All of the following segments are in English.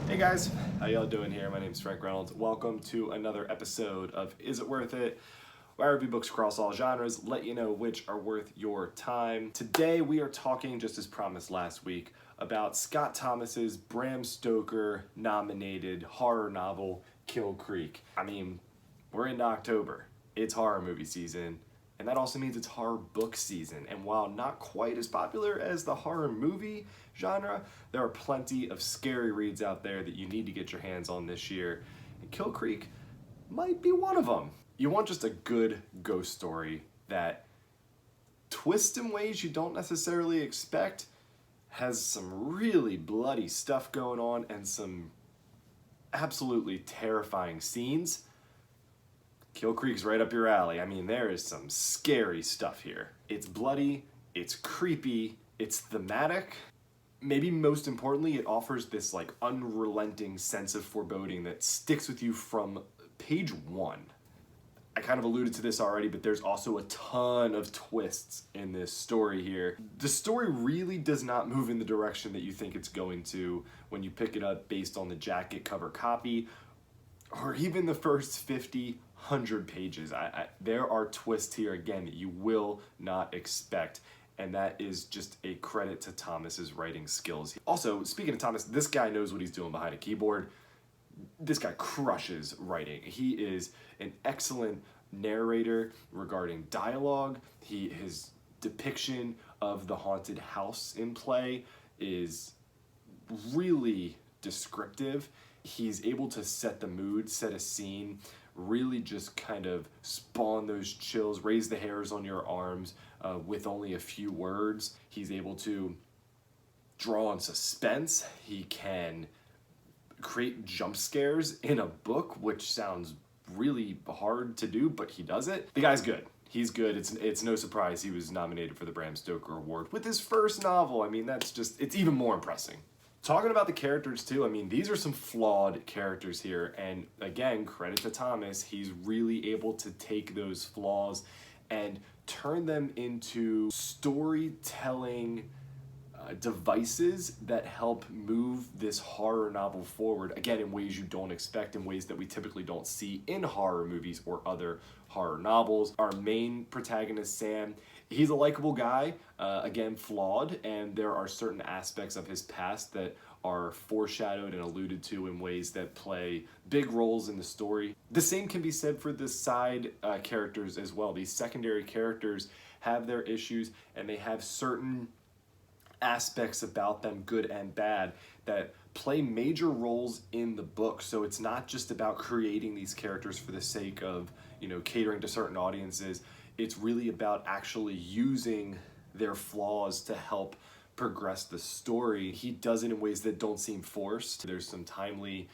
Hey guys, how y'all doing here? My name is Frank Reynolds. Welcome to another episode of Is It Worth It? Where I review books across all genres, let you know which are worth your time. Today we are talking, just as promised last week, about Scott Thomas's Bram Stoker nominated horror novel, Kill Creek. I mean, we're into October. It's horror movie season. And that also means it's horror book season. And while not quite as popular as the horror movie genre, there are plenty of scary reads out there that you need to get your hands on this year. And Kill Creek might be one of them. You want just a good ghost story that twists in ways you don't necessarily expect, has some really bloody stuff going on, and some absolutely terrifying scenes. Kill Creek's right up your alley. I mean, there is some scary stuff here. It's bloody, it's creepy, it's thematic. Maybe most importantly, it offers this like unrelenting sense of foreboding that sticks with you from page one. I kind of alluded to this already, but there's also a ton of twists in this story here. The story really does not move in the direction that you think it's going to when you pick it up based on the jacket cover copy, or even the first 50, 100 pages. There are twists here, again, that you will not expect, and that is just a credit to Thomas's writing skills. Also, speaking of Thomas, this guy knows what he's doing behind a keyboard. This guy crushes writing. He is an excellent narrator regarding dialogue. His depiction of the haunted house in play is really descriptive. He's able to set the mood, set a scene, really just kind of spawn those chills, raise the hairs on your arms with only a few words. He's able to draw on suspense. He can create jump scares in a book, which sounds really hard to do, but he does it. The guy's good. He's good. It's no surprise he was nominated for the Bram Stoker Award with his first novel. I mean, it's even more impressive. Talking about the characters too, I mean, these are some flawed characters here, and again, credit to Thomas, he's really able to take those flaws and turn them into storytelling devices that help move this horror novel forward, again, in ways you don't expect, in ways that we typically don't see in horror movies or other horror novels. Our main protagonist, Sam, he's a likable guy, again, flawed, and there are certain aspects of his past that are foreshadowed and alluded to in ways that play big roles in the story. The same can be said for the side characters as well. These secondary characters have their issues, and they have certain aspects about them, good and bad, that play major roles in the book. So it's not just about creating these characters for the sake of, catering to certain audiences. It's really about actually using their flaws to help progress the story. He does it in ways that don't seem forced. There's some timely,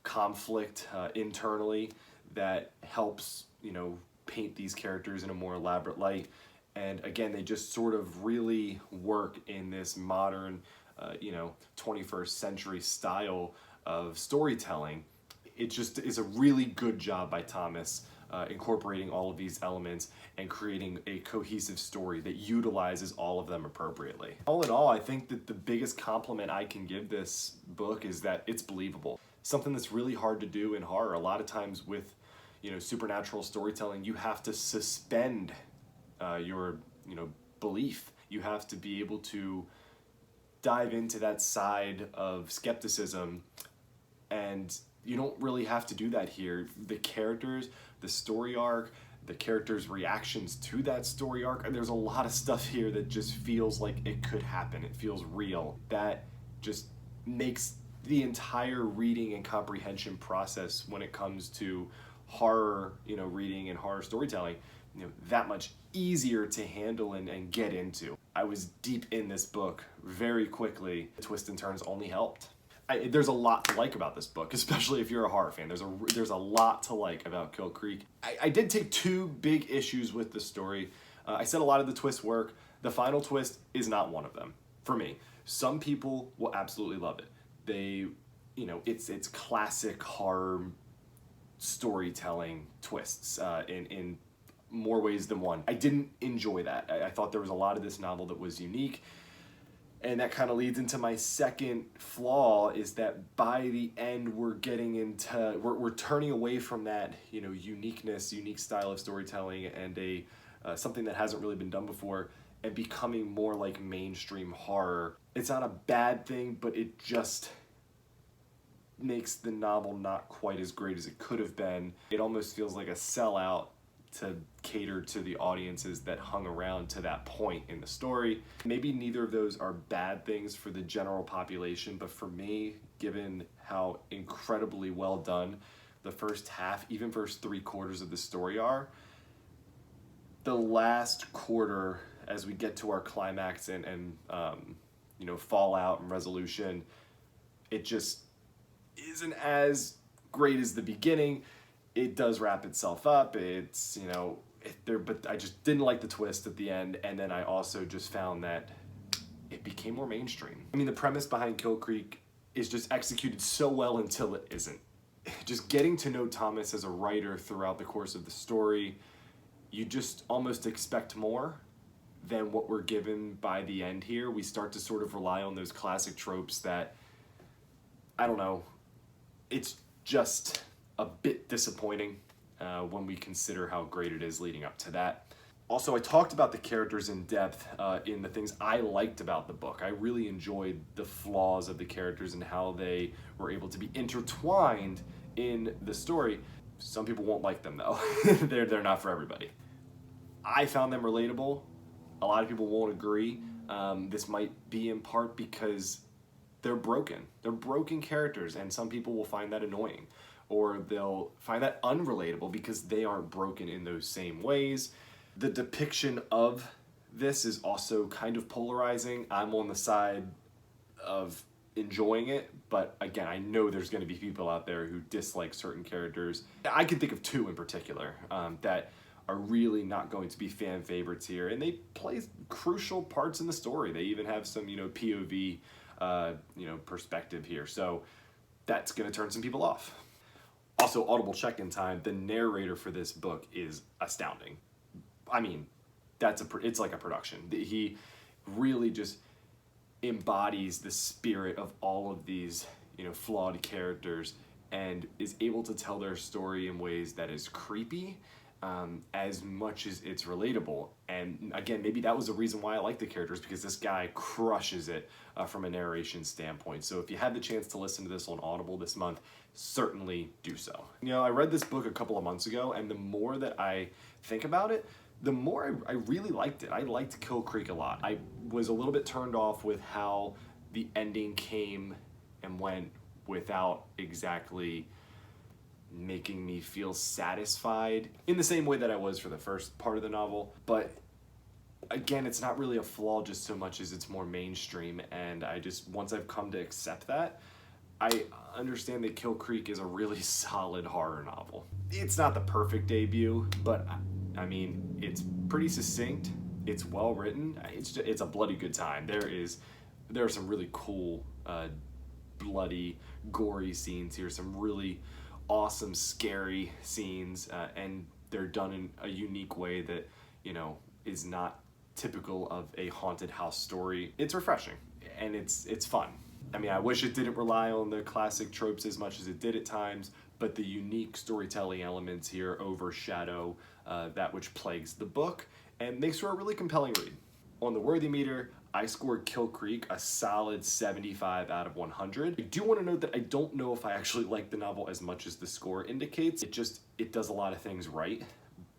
conflict internally that helps, paint these characters in a more elaborate light. And again, they just sort of really work in this modern, 21st century style of storytelling. It just is a really good job by Thomas incorporating all of these elements and creating a cohesive story that utilizes all of them appropriately. All in all, I think that the biggest compliment I can give this book is that it's believable. Something that's really hard to do in horror. A lot of times with, supernatural storytelling, you have to suspend your belief. You have to be able to dive into that side of skepticism, and you don't really have to do that here. The characters, the story arc, the characters' reactions to that story arc, there's a lot of stuff here that just feels like it could happen. It feels real. That just makes the entire reading and comprehension process when it comes to horror, reading and horror storytelling, that much easier to handle and get into. I was deep in this book very quickly. The twists and turns only helped. There's a lot to like about this book, especially if you're a horror fan. There's a lot to like about Kill Creek. I did take two big issues with the story. I said a lot of the twists work. The final twist is not one of them for me. Some people will absolutely love it. It's classic horror storytelling twists in more ways than one. I didn't enjoy that. I thought there was a lot of this novel that was unique, And that kind of leads into my second flaw, is that by the end we're getting into, we're turning away from that, you know, uniqueness, unique style of storytelling and a something that hasn't really been done before, and becoming more like mainstream horror. It's not a bad thing, but it just makes the novel not quite as great as it could have been. It almost feels like a sellout to cater to the audiences that hung around to that point in the story. Maybe neither of those are bad things for the general population, but for me, given how incredibly well done the first half, even first 3/4 of the story are, the last quarter, as we get to our climax and you know, fallout and resolution, it just isn't as great as the beginning. It does wrap itself up. It's, you know, but I just didn't like the twist at the end, and then I also just found that it became more mainstream. I mean, the premise behind Kill Creek is just executed so well until it isn't. Just getting to know Thomas as a writer throughout the course of the story, you just almost expect more than what we're given by the end here. We start to sort of rely on those classic tropes that, I don't know, it's just a bit disappointing when we consider how great it is leading up to that. Also, I talked about the characters in depth in the things I liked about the book. I really enjoyed the flaws of the characters and how they were able to be intertwined in the story. Some people won't like them though. They're not for everybody. I found them relatable. A lot of people won't agree. This might be in part because they're broken. They're broken characters, and some people will find that annoying, or they'll find that unrelatable because they aren't broken in those same ways. The depiction of this is also kind of polarizing. I'm on the side of enjoying it, but again, I know there's going to be people out there who dislike certain characters. I can think of two in particular that are really not going to be fan favorites here, and they play crucial parts in the story. They even have some, you know, POV perspective here, so that's going to turn some people off. Also, audible check-in time, the narrator for this book is astounding. I mean, it's like a production. He really just embodies the spirit of all of these, you know, flawed characters, and is able to tell their story in ways that is creepy as much as it's relatable. And again, maybe that was the reason why I like the characters, because this guy crushes it from a narration standpoint. So if you had the chance to listen to this on Audible this month, certainly do so. You know, I read this book a couple of months ago, and the more that I think about it, the more I really liked it. I liked Kill Creek a lot. I was a little bit turned off with how the ending came and went without exactly making me feel satisfied in the same way that I was for the first part of the novel. But again, it's not really a flaw just so much as it's more mainstream, and I just, once I've come to accept that, I understand that Kill Creek is a really solid horror novel. It's not the perfect debut, but I mean, it's pretty succinct, it's well written, it's a bloody good time. There are some really cool, bloody, gory scenes here, some really awesome, scary scenes, and they're done in a unique way that, you know, is not typical of a haunted house story. It's refreshing, and it's fun. I mean, I wish it didn't rely on the classic tropes as much as it did at times, but the unique storytelling elements here overshadow that which plagues the book and makes for a really compelling read. On the Worthy Meter, I scored Kill Creek a solid 75 out of 100. I do want to note that I don't know if I actually like the novel as much as the score indicates. It does a lot of things right,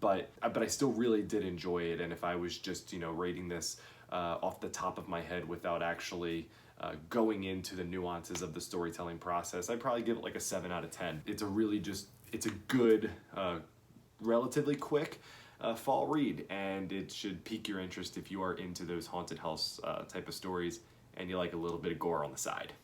but I still really did enjoy it. And if I was just, you know, rating this off the top of my head without actually going into the nuances of the storytelling process, I'd probably give it like a 7 out of 10. It's a good, relatively quick fall read, and it should pique your interest if you are into those haunted house type of stories and you like a little bit of gore on the side.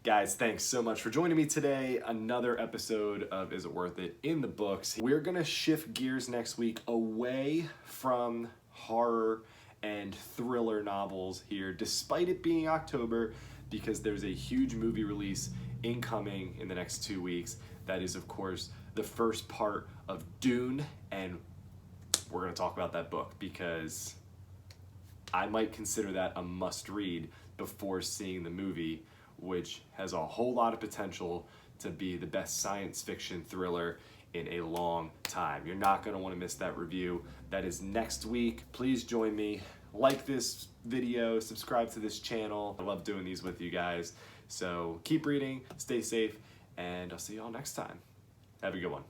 Guys, thanks so much for joining me today. Another episode of Is It Worth It in the books. We're gonna shift gears next week away from horror and thriller novels here, despite it being October, because there's a huge movie release incoming in the next 2 weeks. That is, of course, the first part of Dune, and we're going to talk about that book because I might consider that a must read, before seeing the movie, which has a whole lot of potential to be the best science fiction thriller in a long time. You're not going to want to miss that review. That is next week. Please join me. Like this video, subscribe to this channel. I love doing these with you guys. So keep reading, stay safe, and I'll see you all next time. Have a good one.